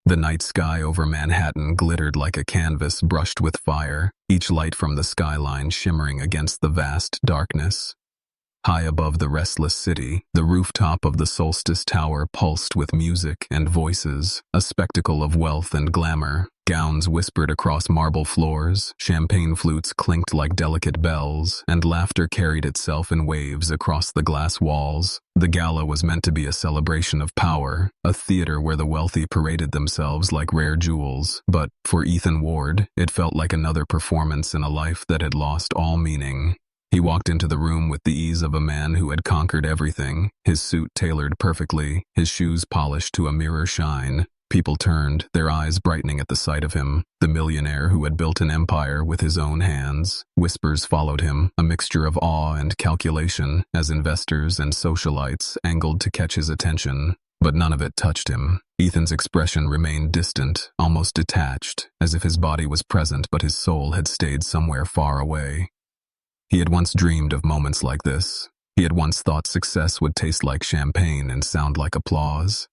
The night sky over Manhattan glittered like a canvas brushed with fire, each light from the skyline shimmering against the vast darkness. High above the restless city, the rooftop of the Solstice Tower pulsed with music and voices, a spectacle of wealth and glamour. Gowns whispered across marble floors, champagne flutes clinked like delicate bells, and laughter carried itself in waves across the glass walls. The gala was meant to be a celebration of power, a theater where the wealthy paraded themselves like rare jewels, but, for Ethan Ward, it felt like another performance in a life that had lost all meaning. He walked into the room with the ease of a man who had conquered everything, his suit tailored perfectly, his shoes polished to a mirror shine. People turned, their eyes brightening at the sight of him, the millionaire who had built an empire with his own hands. Whispers followed him, a mixture of awe and calculation, as investors and socialites angled to catch his attention. But none of it touched him. Ethan's expression remained distant, almost detached, as if his body was present but his soul had stayed somewhere far away. He had once dreamed of moments like this. He had once thought success would taste like champagne and sound like applause.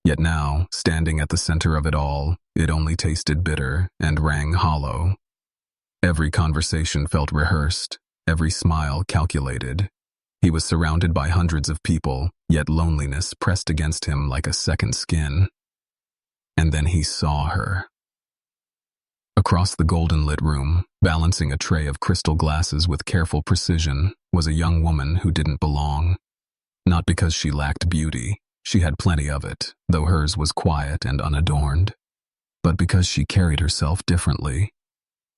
Yet now, standing at the center of it all, it only tasted bitter and rang hollow. Every conversation felt rehearsed, every smile calculated. He was surrounded by hundreds of people, yet loneliness pressed against him like a second skin. And then he saw her. Across the golden-lit room, balancing a tray of crystal glasses with careful precision, was a young woman who didn't belong. Not because she lacked beauty, she had plenty of it, though hers was quiet and unadorned, but because she carried herself differently.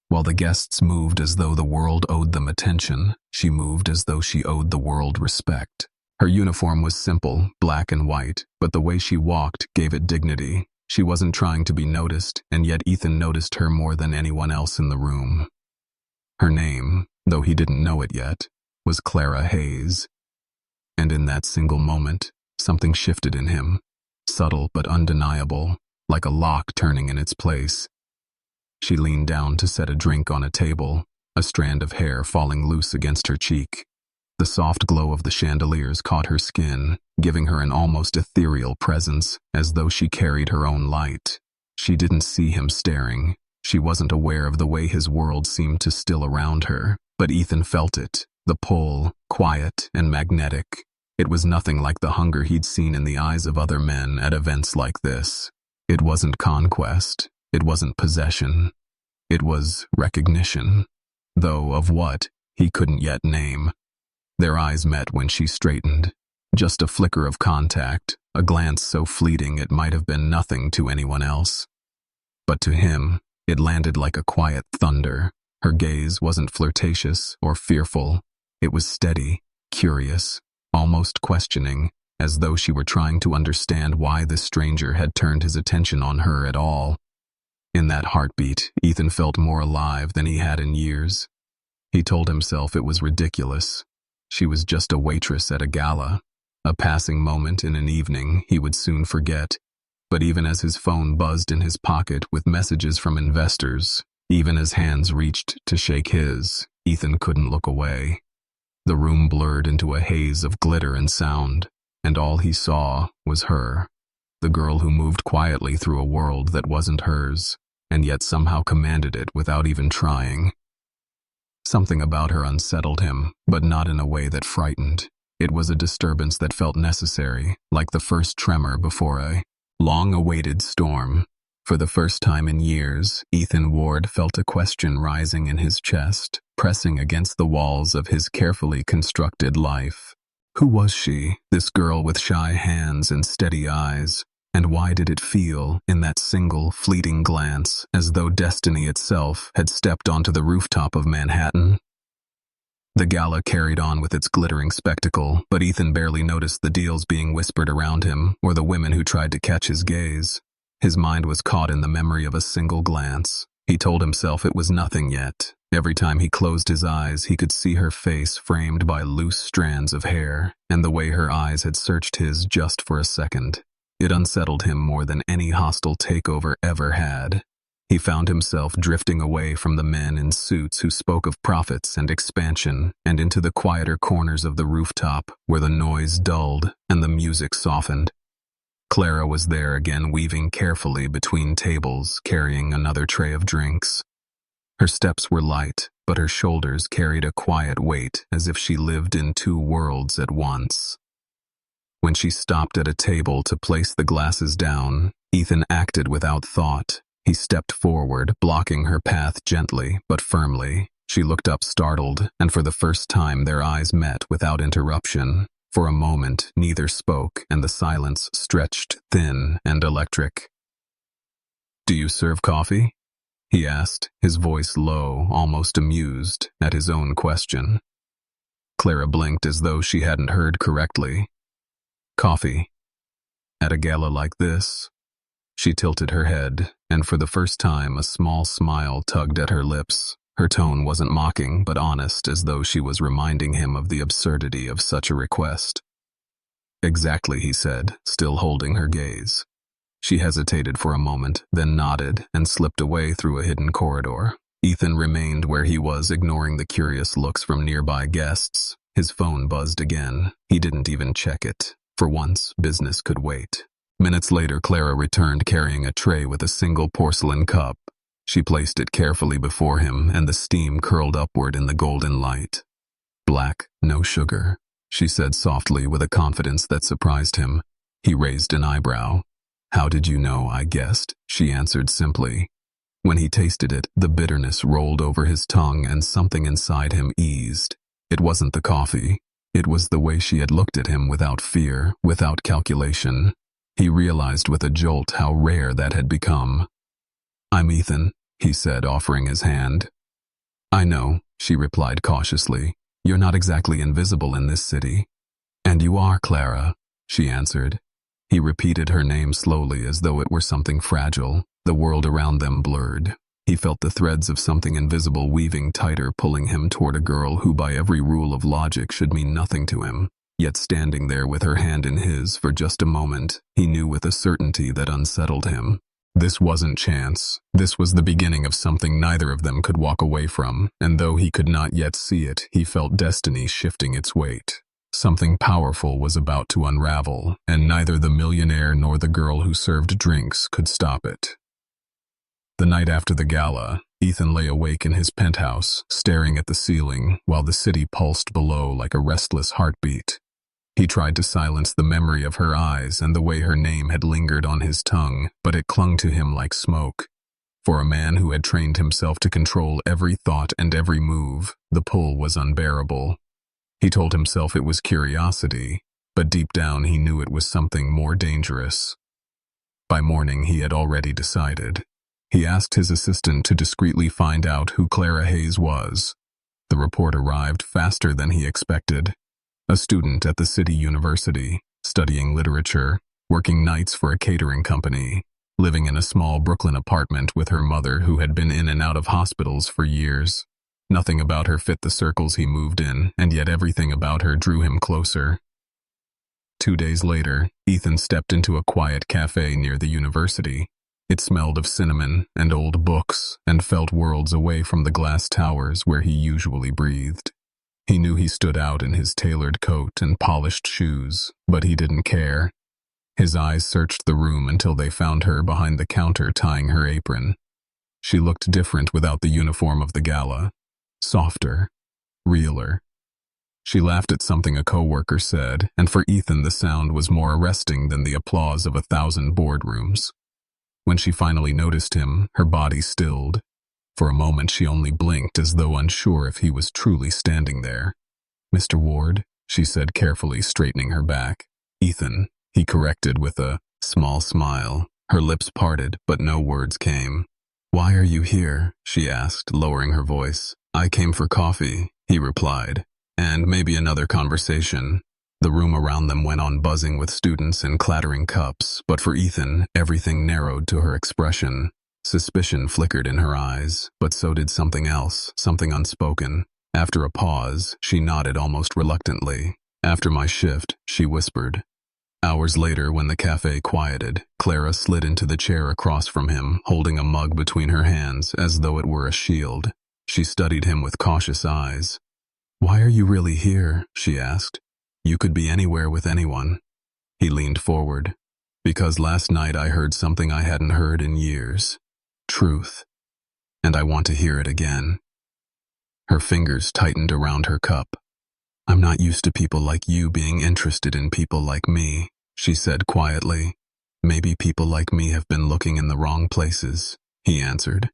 While the guests moved as though the world owed them attention, she moved as though she owed the world respect. Her uniform was simple, black and white, but the way she walked gave it dignity. She wasn't trying to be noticed, and yet Ethan noticed her more than anyone else in the room. Her name, though he didn't know it yet, was Clara Hayes. And in that single moment, something shifted in him, subtle but undeniable, like a lock turning in its place. She leaned down to set a drink on a table, a strand of hair falling loose against her cheek. The soft glow of the chandeliers caught her skin, giving her an almost ethereal presence, as though she carried her own light. She didn't see him staring. She wasn't aware of the way his world seemed to still around her, but Ethan felt it, the pull, quiet and magnetic. It was nothing like the hunger he'd seen in the eyes of other men at events like this. It wasn't conquest. It wasn't possession. It was recognition, though of what, he couldn't yet name. Their eyes met when she straightened. Just a flicker of contact, a glance so fleeting it might have been nothing to anyone else. But to him, it landed like a quiet thunder. Her gaze wasn't flirtatious or fearful. It was steady, curious, almost questioning, as though she were trying to understand why this stranger had turned his attention on her at all. In that heartbeat, Ethan felt more alive than he had in years. He told himself it was ridiculous. She was just a waitress at a gala, a passing moment in an evening he would soon forget. But even as his phone buzzed in his pocket with messages from investors, even as hands reached to shake his, Ethan couldn't look away. The room blurred into a haze of glitter and sound, and all he saw was her, the girl who moved quietly through a world that wasn't hers, and yet somehow commanded it without even trying. Something about her unsettled him, but not in a way that frightened. It was a disturbance that felt necessary, like the first tremor before a long-awaited storm. For the first time in years, Ethan Ward felt a question rising in his chest, pressing against the walls of his carefully constructed life. Who was she, this girl with shy hands and steady eyes? And why did it feel, in that single, fleeting glance, as though destiny itself had stepped onto the rooftop of Manhattan? The gala carried on with its glittering spectacle, but Ethan barely noticed the deals being whispered around him or the women who tried to catch his gaze. His mind was caught in the memory of a single glance. He told himself it was nothing yet. Every time he closed his eyes, he could see her face framed by loose strands of hair, and the way her eyes had searched his just for a second. It unsettled him more than any hostile takeover ever had. He found himself drifting away from the men in suits who spoke of profits and expansion and into the quieter corners of the rooftop where the noise dulled and the music softened. Clara was there again, weaving carefully between tables, carrying another tray of drinks. Her steps were light, but her shoulders carried a quiet weight, as if she lived in two worlds at once. When she stopped at a table to place the glasses down, Ethan acted without thought. He stepped forward, blocking her path gently but firmly. She looked up startled, and for the first time their eyes met without interruption. For a moment, neither spoke, and the silence stretched thin and electric. "Do you serve coffee?" he asked, his voice low, almost amused at his own question. Clara blinked as though she hadn't heard correctly. "Coffee? At a gala like this?" She tilted her head, and for the first time a small smile tugged at her lips. Her tone wasn't mocking, but honest, as though she was reminding him of the absurdity of such a request. "Exactly," he said, still holding her gaze. She hesitated for a moment, then nodded and slipped away through a hidden corridor. Ethan remained where he was, ignoring the curious looks from nearby guests. His phone buzzed again. He didn't even check it. For once, business could wait. Minutes later, Clara returned carrying a tray with a single porcelain cup. She placed it carefully before him, and the steam curled upward in the golden light. "Black, no sugar," she said softly with a confidence that surprised him. He raised an eyebrow. "How did you know I guessed?" she answered simply. When he tasted it, the bitterness rolled over his tongue and something inside him eased. It wasn't the coffee. It was the way she had looked at him, without fear, without calculation. He realized with a jolt how rare that had become. "I'm Ethan," he said, offering his hand. "I know," she replied cautiously. "You're not exactly invisible in this city." "And you are Clara," she answered. He repeated her name slowly, as though it were something fragile. The world around them blurred. He felt the threads of something invisible weaving tighter, pulling him toward a girl who by every rule of logic should mean nothing to him. Yet standing there with her hand in his for just a moment, he knew with a certainty that unsettled him. This wasn't chance. This was the beginning of something neither of them could walk away from, and though he could not yet see it, he felt destiny shifting its weight. Something powerful was about to unravel, and neither the millionaire nor the girl who served drinks could stop it. The night after the gala, Ethan lay awake in his penthouse, staring at the ceiling, while the city pulsed below like a restless heartbeat. He tried to silence the memory of her eyes and the way her name had lingered on his tongue, but it clung to him like smoke. For a man who had trained himself to control every thought and every move, the pull was unbearable. He told himself it was curiosity, but deep down he knew it was something more dangerous. By morning he had already decided. He asked his assistant to discreetly find out who Clara Hayes was. The report arrived faster than he expected. A student at the city university, studying literature, working nights for a catering company, living in a small Brooklyn apartment with her mother who had been in and out of hospitals for years. Nothing about her fit the circles he moved in, and yet everything about her drew him closer. 2 days later, Ethan stepped into a quiet cafe near the university. It smelled of cinnamon and old books, and felt worlds away from the glass towers where he usually breathed. He knew he stood out in his tailored coat and polished shoes, but he didn't care. His eyes searched the room until they found her behind the counter tying her apron. She looked different without the uniform of the gala. Softer, realer. She laughed at something a coworker said, and for Ethan the sound was more arresting than the applause of 1,000 boardrooms. When she finally noticed him, her body stilled. For a moment she only blinked, as though unsure if he was truly standing there. "Mr. Ward," she said carefully, straightening her back. "Ethan," he corrected with a small smile. Her lips parted, but no words came. "Why are you here?" she asked, lowering her voice. "I came for coffee," he replied, "and maybe another conversation." The room around them went on buzzing with students and clattering cups, but for Ethan, everything narrowed to her expression. Suspicion flickered in her eyes, but so did something else, something unspoken. After a pause, she nodded almost reluctantly. "After my shift," she whispered. Hours later, when the cafe quieted, Clara slid into the chair across from him, holding a mug between her hands as though it were a shield. She studied him with cautious eyes. "Why are you really here?" she asked. "You could be anywhere with anyone." He leaned forward. Because last night I heard something I hadn't heard in years. Truth. And I want to hear it again. Her fingers tightened around her cup. I'm not used to people like you being interested in people like me, she said quietly. Maybe people like me have been looking in the wrong places, he answered.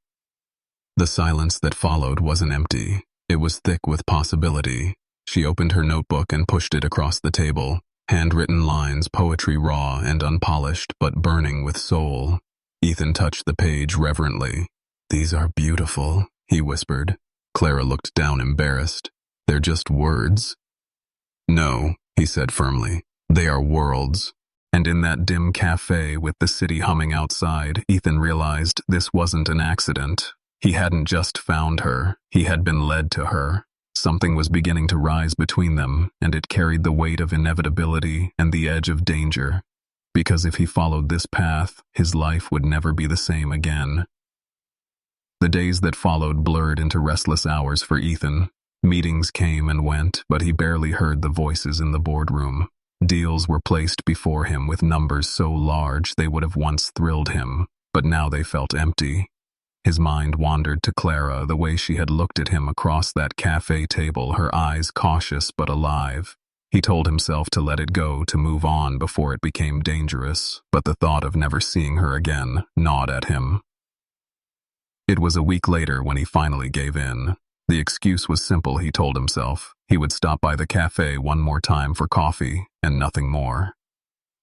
The silence that followed wasn't empty. It was thick with possibility. She opened her notebook and pushed it across the table. Handwritten lines, poetry raw and unpolished, but burning with soul. Ethan touched the page reverently. These are beautiful, he whispered. Clara looked down embarrassed. They're just words. No, he said firmly. They are worlds. And in that dim cafe with the city humming outside, Ethan realized this wasn't an accident. He hadn't just found her, he had been led to her. Something was beginning to rise between them, and it carried the weight of inevitability and the edge of danger. Because if he followed this path, his life would never be the same again. The days that followed blurred into restless hours for Ethan. Meetings came and went, but he barely heard the voices in the boardroom. Deals were placed before him with numbers so large they would have once thrilled him, but now they felt empty. His mind wandered to Clara, the way she had looked at him across that cafe table, her eyes cautious but alive. He told himself to let it go, to move on before it became dangerous, but the thought of never seeing her again gnawed at him. It was a week later when he finally gave in. The excuse was simple, he told himself. He would stop by the cafe one more time for coffee, and nothing more.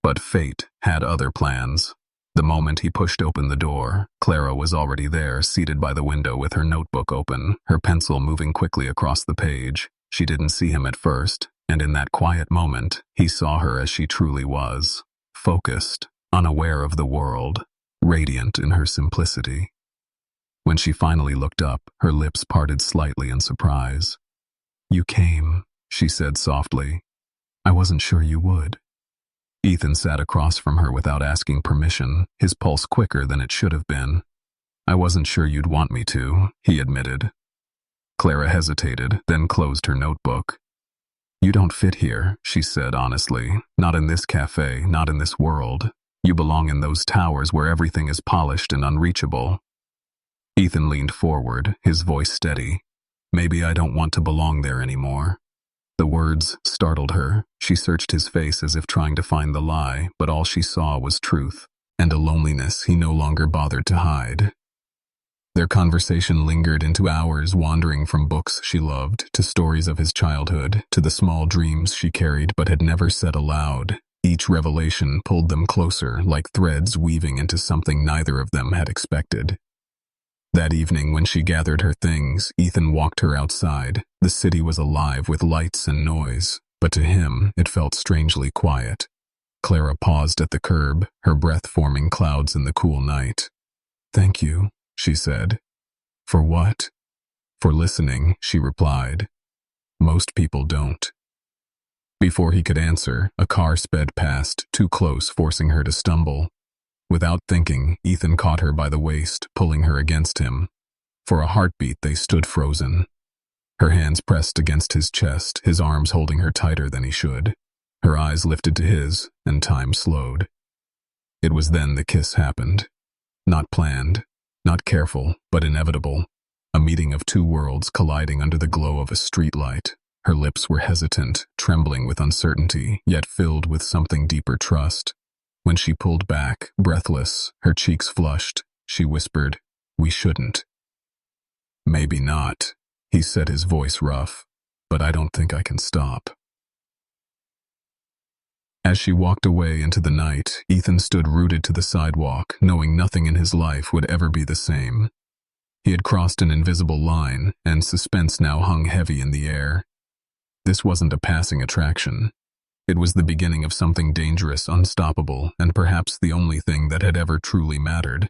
But fate had other plans. The moment he pushed open the door, Clara was already there, seated by the window with her notebook open, her pencil moving quickly across the page. She didn't see him at first, and in that quiet moment, he saw her as she truly was. Focused, unaware of the world, radiant in her simplicity. When she finally looked up, her lips parted slightly in surprise. You came, she said softly. I wasn't sure you would. Ethan sat across from her without asking permission, his pulse quicker than it should have been. I wasn't sure you'd want me to, he admitted. Clara hesitated, then closed her notebook. You don't fit here, she said honestly. Not in this cafe, not in this world. You belong in those towers where everything is polished and unreachable. Ethan leaned forward, his voice steady. Maybe I don't want to belong there anymore. The words startled her. She searched his face as if trying to find the lie, but all she saw was truth, and a loneliness he no longer bothered to hide. Their conversation lingered into hours, wandering from books she loved, to stories of his childhood, to the small dreams she carried but had never said aloud. Each revelation pulled them closer, like threads weaving into something neither of them had expected. That evening, when she gathered her things, Ethan walked her outside. The city was alive with lights and noise, but to him, it felt strangely quiet. Clara paused at the curb, her breath forming clouds in the cool night. Thank you, she said. For what? For listening, she replied. Most people don't. Before he could answer, a car sped past, too close, forcing her to stumble. Without thinking, Ethan caught her by the waist, pulling her against him. For a heartbeat, they stood frozen. Her hands pressed against his chest, his arms holding her tighter than he should. Her eyes lifted to his, and time slowed. It was then the kiss happened. Not planned, not careful, but inevitable. A meeting of two worlds colliding under the glow of a streetlight. Her lips were hesitant, trembling with uncertainty, yet filled with something deeper trust. When she pulled back, breathless, her cheeks flushed, she whispered, We shouldn't. Maybe not, he said, his voice rough, but I don't think I can stop. As she walked away into the night, Ethan stood rooted to the sidewalk, knowing nothing in his life would ever be the same. He had crossed an invisible line, and suspense now hung heavy in the air. This wasn't a passing attraction. It was the beginning of something dangerous, unstoppable, and perhaps the only thing that had ever truly mattered.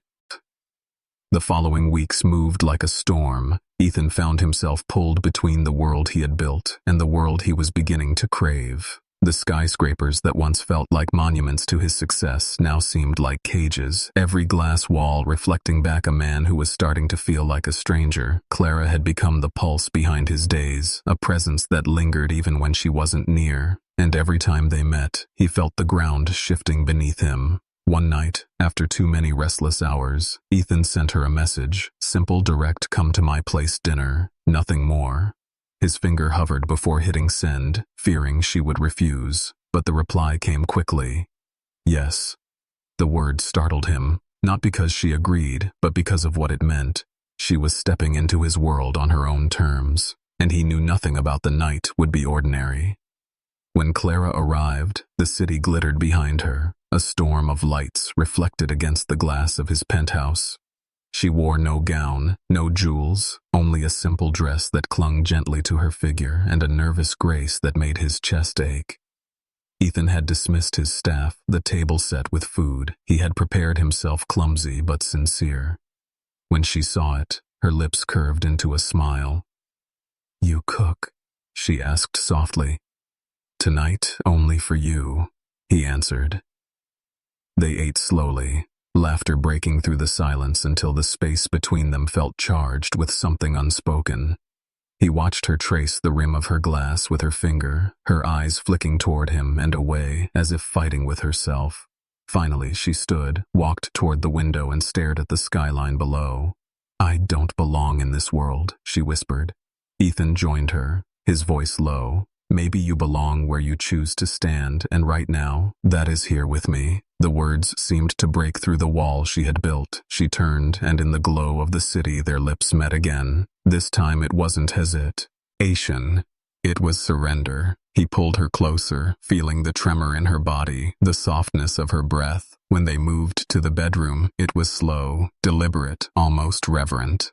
The following weeks moved like a storm. Ethan found himself pulled between the world he had built and the world he was beginning to crave. The skyscrapers that once felt like monuments to his success now seemed like cages, every glass wall reflecting back a man who was starting to feel like a stranger. Clara had become the pulse behind his days, a presence that lingered even when she wasn't near. And every time they met, he felt the ground shifting beneath him. One night, after too many restless hours, Ethan sent her a message, simple, direct, come to my place dinner, nothing more. His finger hovered before hitting send, fearing she would refuse, but the reply came quickly. Yes. The word startled him, not because she agreed, but because of what it meant. She was stepping into his world on her own terms, and he knew nothing about the night would be ordinary. When Clara arrived, the city glittered behind her, a storm of lights reflected against the glass of his penthouse. She wore no gown, no jewels, only a simple dress that clung gently to her figure and a nervous grace that made his chest ache. Ethan had dismissed his staff, the table set with food. He had prepared himself clumsy but sincere. When she saw it, her lips curved into a smile. "You cook?" she asked softly. "Tonight, only for you," he answered. They ate slowly, laughter breaking through the silence until the space between them felt charged with something unspoken. He watched her trace the rim of her glass with her finger, her eyes flicking toward him and away, as if fighting with herself. Finally, she stood, walked toward the window and stared at the skyline below. "I don't belong in this world," she whispered. Ethan joined her, his voice low. "Maybe you belong where you choose to stand, and right now, that is here with me." The words seemed to break through the wall she had built. She turned, and in the glow of the city their lips met again. This time it wasn't hesitation. It was surrender. He pulled her closer, feeling the tremor in her body, the softness of her breath. When they moved to the bedroom, it was slow, deliberate, almost reverent.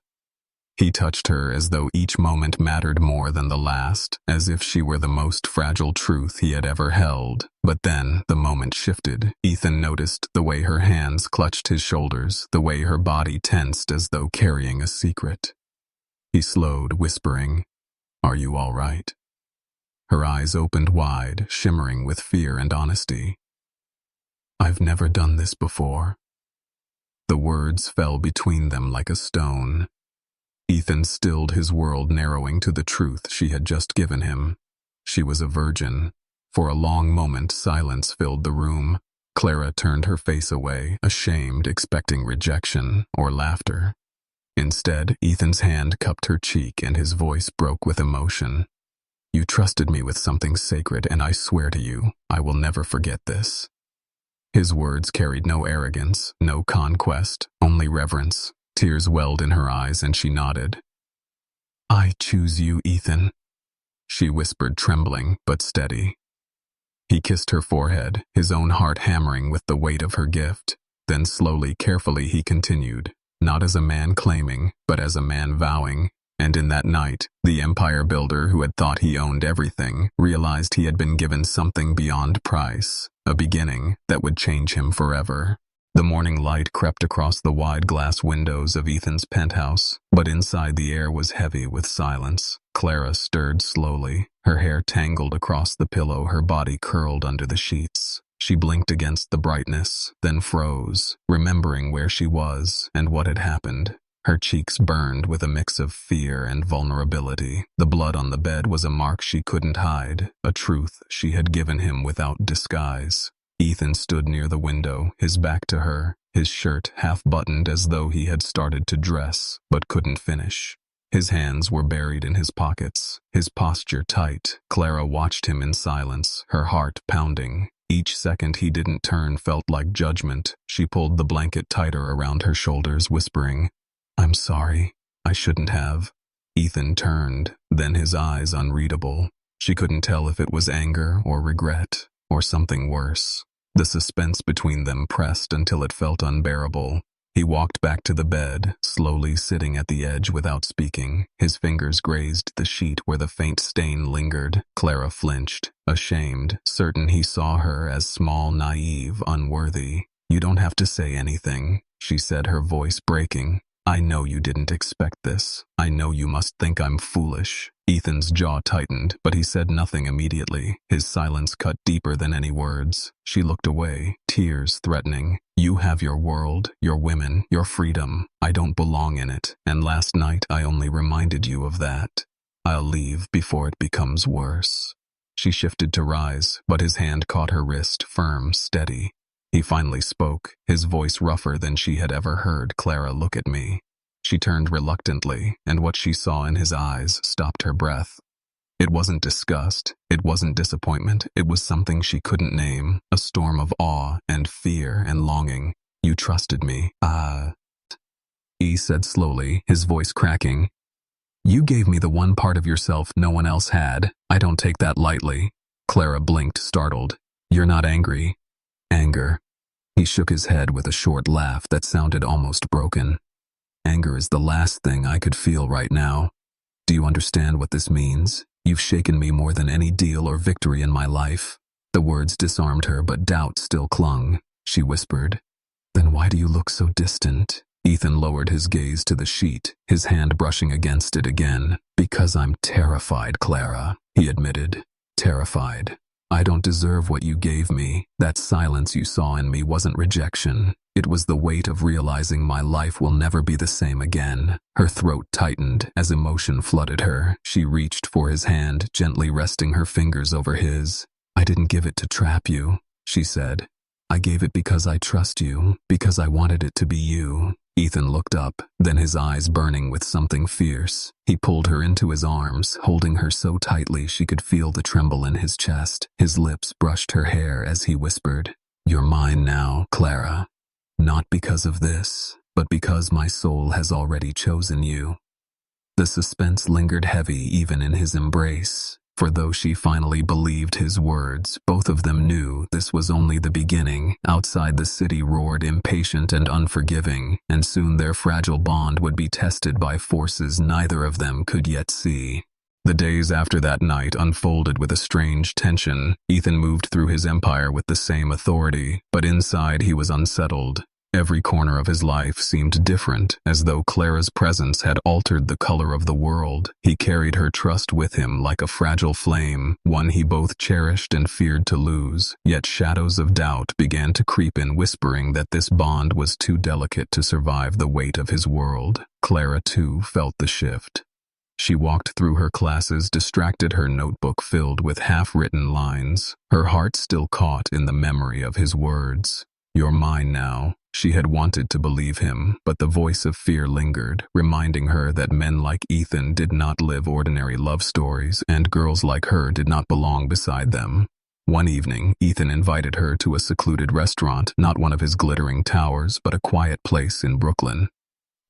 He touched her as though each moment mattered more than the last, as if she were the most fragile truth he had ever held. But then, the moment shifted. Ethan noticed the way her hands clutched his shoulders, the way her body tensed as though carrying a secret. He slowed, whispering, "Are you all right?" Her eyes opened wide, shimmering with fear and honesty. "I've never done this before." The words fell between them like a stone. Ethan stilled his world, narrowing to the truth she had just given him. She was a virgin. For a long moment, silence filled the room. Clara turned her face away, ashamed, expecting rejection or laughter. Instead, Ethan's hand cupped her cheek and his voice broke with emotion. "You trusted me with something sacred, and I swear to you, I will never forget this." His words carried no arrogance, no conquest, only reverence. Tears welled in her eyes and she nodded. "I choose you, Ethan," she whispered, trembling but steady. He kissed her forehead, his own heart hammering with the weight of her gift. Then slowly, carefully he continued, not as a man claiming, but as a man vowing. And in that night, the empire builder who had thought he owned everything realized he had been given something beyond price, a beginning that would change him forever. The morning light crept across the wide glass windows of Ethan's penthouse, but inside the air was heavy with silence. Clara stirred slowly, her hair tangled across the pillow, her body curled under the sheets. She blinked against the brightness, then froze, remembering where she was and what had happened. Her cheeks burned with a mix of fear and vulnerability. The blood on the bed was a mark she couldn't hide, a truth she had given him without disguise. Ethan stood near the window, his back to her, his shirt half-buttoned as though he had started to dress, but couldn't finish. His hands were buried in his pockets, his posture tight. Clara watched him in silence, her heart pounding. Each second he didn't turn felt like judgment. She pulled the blanket tighter around her shoulders, whispering, "I'm sorry, I shouldn't have." Ethan turned, then his eyes unreadable. She couldn't tell if it was anger or regret, or something worse. The suspense between them pressed until it felt unbearable. He walked back to the bed, slowly sitting at the edge without speaking. His fingers grazed the sheet where the faint stain lingered. Clara flinched, ashamed, certain he saw her as small, naive, unworthy. "You don't have to say anything," she said, her voice breaking. "I know you didn't expect this. I know you must think I'm foolish." Ethan's jaw tightened, but he said nothing immediately. His silence cut deeper than any words. She looked away, tears threatening. "You have your world, your women, your freedom. I don't belong in it, and last night I only reminded you of that. I'll leave before it becomes worse." She shifted to rise, but his hand caught her wrist, firm, steady. He finally spoke, his voice rougher than she had ever heard Clara look at me. She turned reluctantly, and what she saw in his eyes stopped her breath. It wasn't disgust, it wasn't disappointment, it was something she couldn't name, a storm of awe and fear and longing. "You trusted me, he said slowly, his voice cracking. "You gave me the one part of yourself no one else had. I don't take that lightly." Clara blinked, startled. "You're not angry." "Anger." He shook his head with a short laugh that sounded almost broken. "Anger is the last thing I could feel right now. Do you understand what this means? You've shaken me more than any deal or victory in my life." The words disarmed her, but doubt still clung. She whispered, "Then why do you look so distant?" Ethan lowered his gaze to the sheet, his hand brushing against it again. "Because I'm terrified, Clara," he admitted. "Terrified. I don't deserve what you gave me. That silence you saw in me wasn't rejection. It was the weight of realizing my life will never be the same again." Her throat tightened as emotion flooded her. She reached for his hand, gently resting her fingers over his. "I didn't give it to trap you," she said. "I gave it because I trust you, because I wanted it to be you." Ethan looked up, then his eyes burning with something fierce. He pulled her into his arms, holding her so tightly she could feel the tremble in his chest. His lips brushed her hair as he whispered, "You're mine now, Clara. Not because of this, but because my soul has already chosen you." The suspense lingered heavy even in his embrace. For though she finally believed his words, both of them knew this was only the beginning. Outside, the city roared impatient and unforgiving, and soon their fragile bond would be tested by forces neither of them could yet see. The days after that night unfolded with a strange tension. Ethan moved through his empire with the same authority, but inside he was unsettled. Every corner of his life seemed different, as though Clara's presence had altered the color of the world. He carried her trust with him like a fragile flame, one he both cherished and feared to lose. Yet shadows of doubt began to creep in, whispering that this bond was too delicate to survive the weight of his world. Clara, too, felt the shift. She walked through her classes, distracted, her notebook filled with half-written lines, her heart still caught in the memory of his words. "You're mine now." She had wanted to believe him, but the voice of fear lingered, reminding her that men like Ethan did not live ordinary love stories, and girls like her did not belong beside them. One evening, Ethan invited her to a secluded restaurant, not one of his glittering towers, but a quiet place in Brooklyn.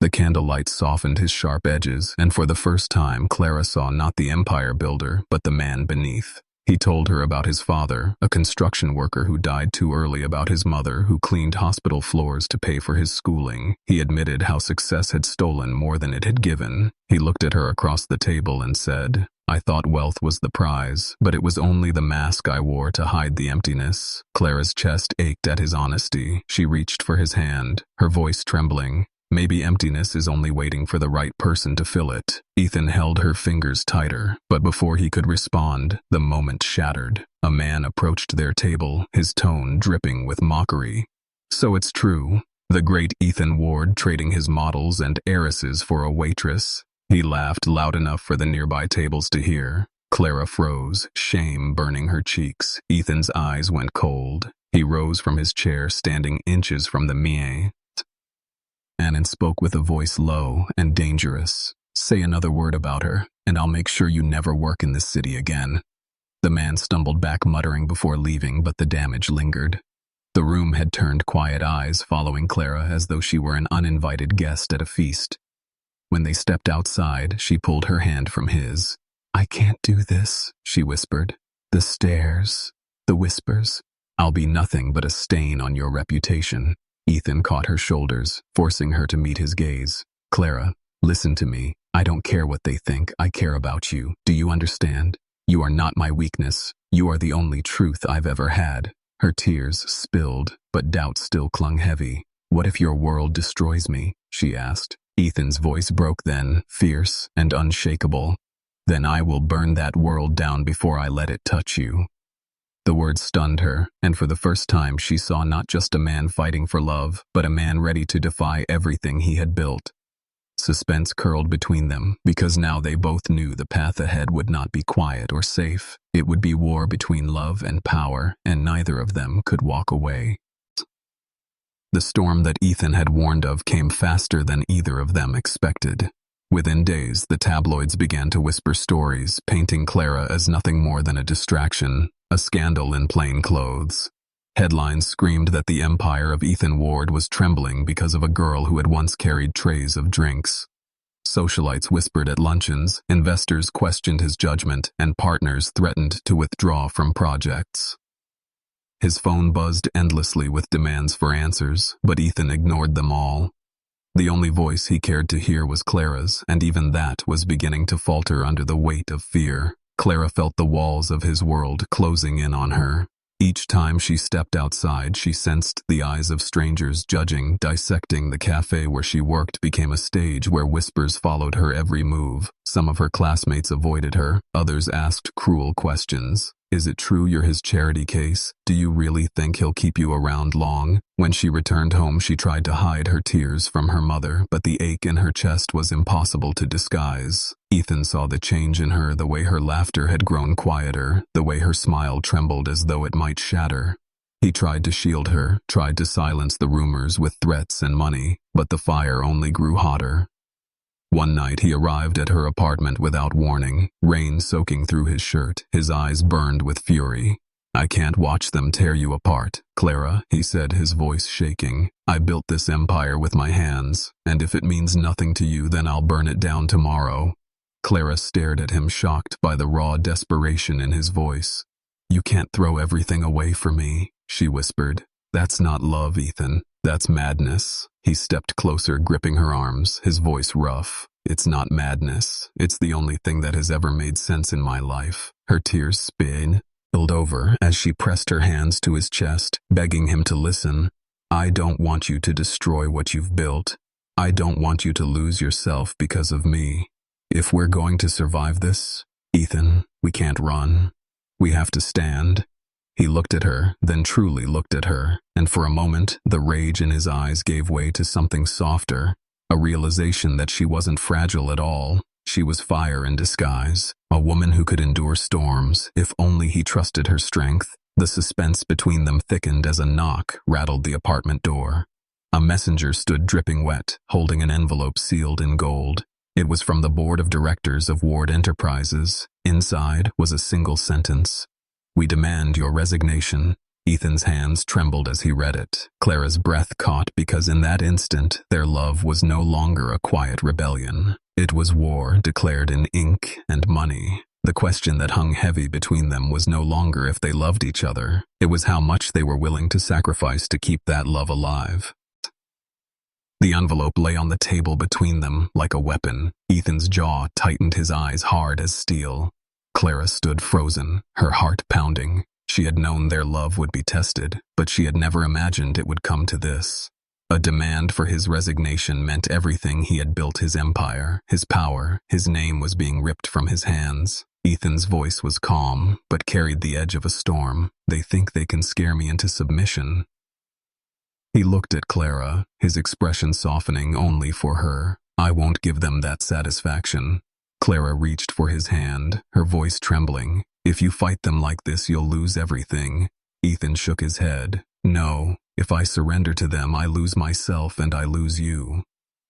The candlelight softened his sharp edges, and for the first time, Clara saw not the empire builder, but the man beneath. He told her about his father, a construction worker who died too early, about his mother, who cleaned hospital floors to pay for his schooling. He admitted how success had stolen more than it had given. He looked at her across the table and said, "I thought wealth was the prize, but it was only the mask I wore to hide the emptiness." Clara's chest ached at his honesty. She reached for his hand, her voice trembling. "Maybe emptiness is only waiting for the right person to fill it." Ethan held her fingers tighter, but before he could respond, the moment shattered. A man approached their table, his tone dripping with mockery. "So it's true. The great Ethan Ward trading his models and heiresses for a waitress." He laughed loud enough for the nearby tables to hear. Clara froze, shame burning her cheeks. Ethan's eyes went cold. He rose from his chair, standing inches from the Mie. And spoke with a voice low and dangerous. "Say another word about her, and I'll make sure you never work in this city again." The man stumbled back, muttering before leaving, but the damage lingered. The room had turned, quiet eyes following Clara as though she were an uninvited guest at a feast. When they stepped outside, she pulled her hand from his. "I can't do this," she whispered. "The stares, the whispers. I'll be nothing but a stain on your reputation." Ethan caught her shoulders, forcing her to meet his gaze. "Clara, listen to me. I don't care what they think. I care about you. Do you understand? You are not my weakness. You are the only truth I've ever had." Her tears spilled, but doubt still clung heavy. "What if your world destroys me?" she asked. Ethan's voice broke then, fierce and unshakable. "Then I will burn that world down before I let it touch you." The words stunned her, and for the first time she saw not just a man fighting for love, but a man ready to defy everything he had built. Suspense curled between them, because now they both knew the path ahead would not be quiet or safe. It would be war between love and power, and neither of them could walk away. The storm that Ethan had warned of came faster than either of them expected. Within days, the tabloids began to whisper stories, painting Clara as nothing more than a distraction, a scandal in plain clothes. Headlines screamed that the empire of Ethan Ward was trembling because of a girl who had once carried trays of drinks. Socialites whispered at luncheons, investors questioned his judgment, and partners threatened to withdraw from projects. His phone buzzed endlessly with demands for answers, but Ethan ignored them all. The only voice he cared to hear was Clara's, and even that was beginning to falter under the weight of fear. Clara felt the walls of his world closing in on her. Each time she stepped outside, she sensed the eyes of strangers judging, dissecting. The cafe where she worked became a stage where whispers followed her every move. Some of her classmates avoided her, others asked cruel questions. Is it true you're his charity case? Do you really think he'll keep you around long? When she returned home, she tried to hide her tears from her mother, but the ache in her chest was impossible to disguise. Ethan saw the change in her, the way her laughter had grown quieter, the way her smile trembled as though it might shatter. He tried to shield her, tried to silence the rumors with threats and money, but the fire only grew hotter. One night he arrived at her apartment without warning, rain soaking through his shirt. His eyes burned with fury. "I can't watch them tear you apart, Clara," he said, his voice shaking. "I built this empire with my hands, and if it means nothing to you, then I'll burn it down tomorrow." Clara stared at him, shocked by the raw desperation in his voice. "You can't throw everything away for me," she whispered. "That's not love, Ethan. That's madness." He stepped closer, gripping her arms, his voice rough. "It's not madness. It's the only thing that has ever made sense in my life." Her tears spilled over as she pressed her hands to his chest, begging him to listen. "I don't want you to destroy what you've built. I don't want you to lose yourself because of me. If we're going to survive this, Ethan, we can't run. We have to stand." He looked at her, then truly looked at her, and for a moment, the rage in his eyes gave way to something softer, a realization that she wasn't fragile at all. She was fire in disguise, a woman who could endure storms, if only he trusted her strength. The suspense between them thickened as a knock rattled the apartment door. A messenger stood dripping wet, holding an envelope sealed in gold. It was from the board of directors of Ward Enterprises. Inside was a single sentence: "We demand your resignation." Ethan's hands trembled as he read it. Clara's breath caught because in that instant, their love was no longer a quiet rebellion. It was war declared in ink and money. The question that hung heavy between them was no longer if they loved each other. It was how much they were willing to sacrifice to keep that love alive. The envelope lay on the table between them like a weapon. Ethan's jaw tightened, his eyes hard as steel. Clara stood frozen, her heart pounding. She had known their love would be tested, but she had never imagined it would come to this. A demand for his resignation meant everything he had built: his empire, his power, his name was being ripped from his hands. Ethan's voice was calm, but carried the edge of a storm. "They think they can scare me into submission." He looked at Clara, his expression softening only for her. "I won't give them that satisfaction." Clara reached for his hand, her voice trembling. "If you fight them like this, you'll lose everything." Ethan shook his head. "No, if I surrender to them, I lose myself and I lose you."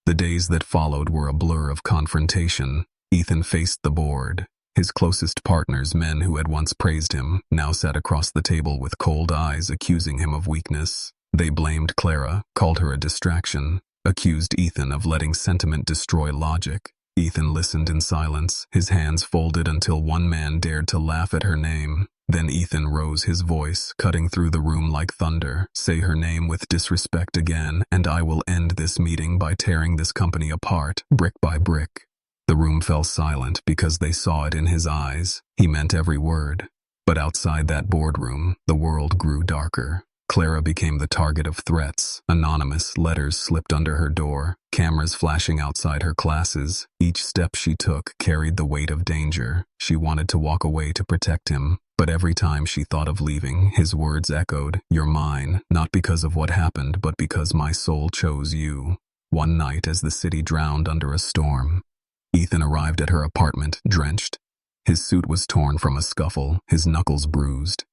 The days that followed were a blur of confrontation. Ethan faced the board. His closest partners, men who had once praised him, now sat across the table with cold eyes, accusing him of weakness. They blamed Clara, called her a distraction, accused Ethan of letting sentiment destroy logic. Ethan listened in silence, his hands folded until one man dared to laugh at her name. Then Ethan rose, his voice cutting through the room like thunder. "Say her name with disrespect again, and I will end this meeting by tearing this company apart, brick by brick." The room fell silent because they saw it in his eyes. He meant every word. But outside that boardroom, the world grew darker. Clara became the target of threats. Anonymous letters slipped under her door, cameras flashing outside her classes. Each step she took carried the weight of danger. She wanted to walk away to protect him, but every time she thought of leaving, his words echoed, "You're mine, not because of what happened, but because my soul chose you." One night, as the city drowned under a storm, Ethan arrived at her apartment, drenched. His suit was torn from a scuffle, his knuckles bruised.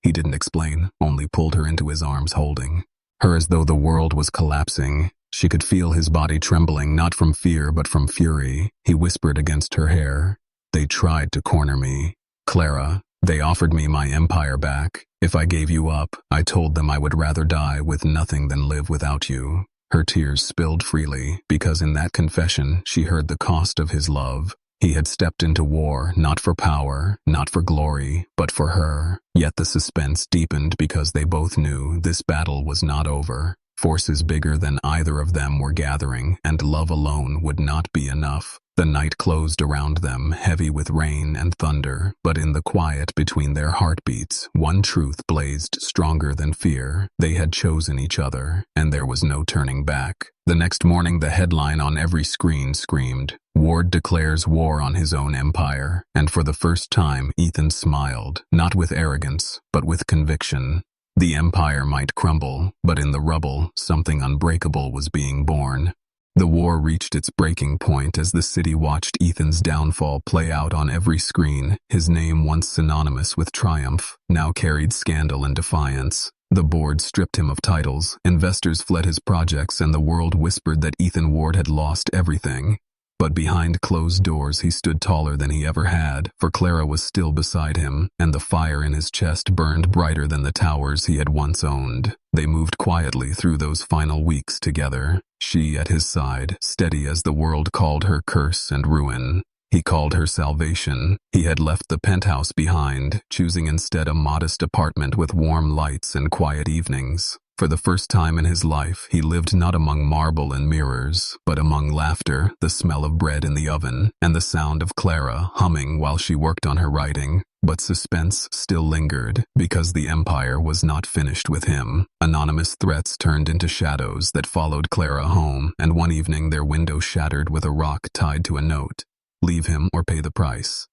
He didn't explain, only pulled her into his arms, holding. her as though the world was collapsing. She could feel his body trembling, not from fear but from fury. He whispered against her hair, "They tried to corner me. Clara, they offered me my empire back. If I gave you up, I told them I would rather die with nothing than live without you." Her tears spilled freely, because in that confession she heard the cost of his love. He had stepped into war, not for power, not for glory, but for her. Yet the suspense deepened because they both knew this battle was not over. Forces bigger than either of them were gathering, and love alone would not be enough. The night closed around them, heavy with rain and thunder, but in the quiet between their heartbeats, one truth blazed stronger than fear. They had chosen each other, and there was no turning back. The next morning, the headline on every screen screamed, "Ward declares war on his own empire." And for the first time, Ethan smiled, not with arrogance, but with conviction. The empire might crumble, but in the rubble, something unbreakable was being born. The war reached its breaking point as the city watched Ethan's downfall play out on every screen. His name, once synonymous with triumph, now carried scandal and defiance. The board stripped him of titles, investors fled his projects, and the world whispered that Ethan Ward had lost everything. But behind closed doors he stood taller than he ever had, for Clara was still beside him, and the fire in his chest burned brighter than the towers he had once owned. They moved quietly through those final weeks together, she at his side, steady as the world called her curse and ruin. He called her salvation. He had left the penthouse behind, choosing instead a modest apartment with warm lights and quiet evenings. For the first time in his life, he lived not among marble and mirrors, but among laughter, the smell of bread in the oven, and the sound of Clara humming while she worked on her writing. But suspense still lingered, because the empire was not finished with him. Anonymous threats turned into shadows that followed Clara home, and one evening their window shattered with a rock tied to a note. "Leave him or pay the price."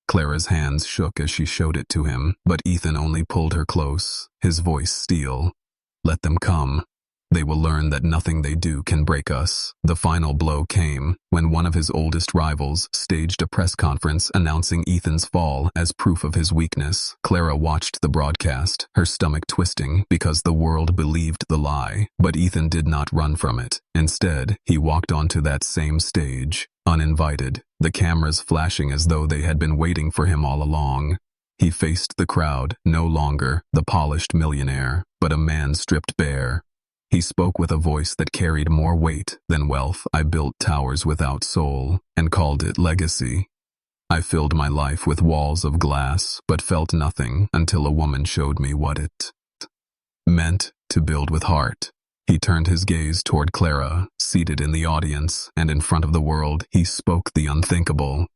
Clara's hands shook as she showed it to him, but Ethan only pulled her close, his voice steel. "Let them come. They will learn that nothing they do can break us." The final blow came when one of his oldest rivals staged a press conference announcing Ethan's fall as proof of his weakness. Clara watched the broadcast, her stomach twisting because the world believed the lie. But Ethan did not run from it. Instead, he walked onto that same stage, uninvited, the cameras flashing as though they had been waiting for him all along. He faced the crowd, no longer the polished millionaire, but a man stripped bare. He spoke with a voice that carried more weight than wealth. "I built towers without soul, and called it legacy. I filled my life with walls of glass, but felt nothing until a woman showed me what it meant to build with heart." He turned his gaze toward Clara, seated in the audience, and in front of the world, he spoke the unthinkable.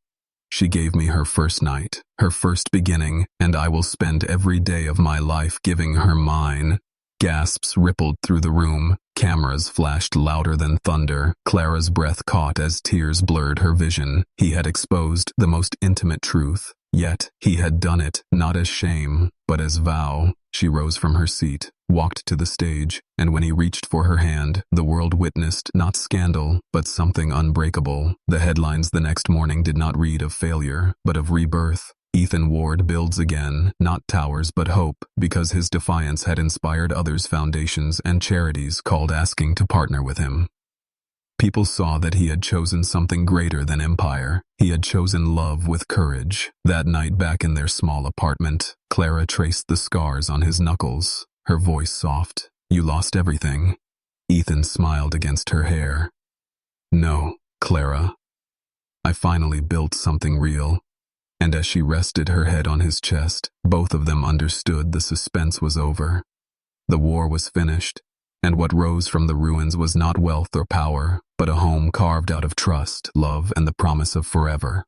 "She gave me her first night, her first beginning, and I will spend every day of my life giving her mine." Gasps rippled through the room. Cameras flashed louder than thunder. Clara's breath caught as tears blurred her vision. He had exposed the most intimate truth. Yet, he had done it, not as shame, but as vow. She rose from her seat, walked to the stage, and when he reached for her hand, the world witnessed not scandal, but something unbreakable. The headlines the next morning did not read of failure, but of rebirth. Ethan Ward builds again, not towers but hope, because his defiance had inspired others. Foundations and charities called asking to partner with him. People saw that he had chosen something greater than empire. He had chosen love with courage. That night back in their small apartment, Clara traced the scars on his knuckles, her voice soft. "You lost everything." Ethan smiled against her hair. "No, Clara. I finally built something real." And as she rested her head on his chest, both of them understood the suspense was over. The war was finished, and what rose from the ruins was not wealth or power, but a home carved out of trust, love, and the promise of forever.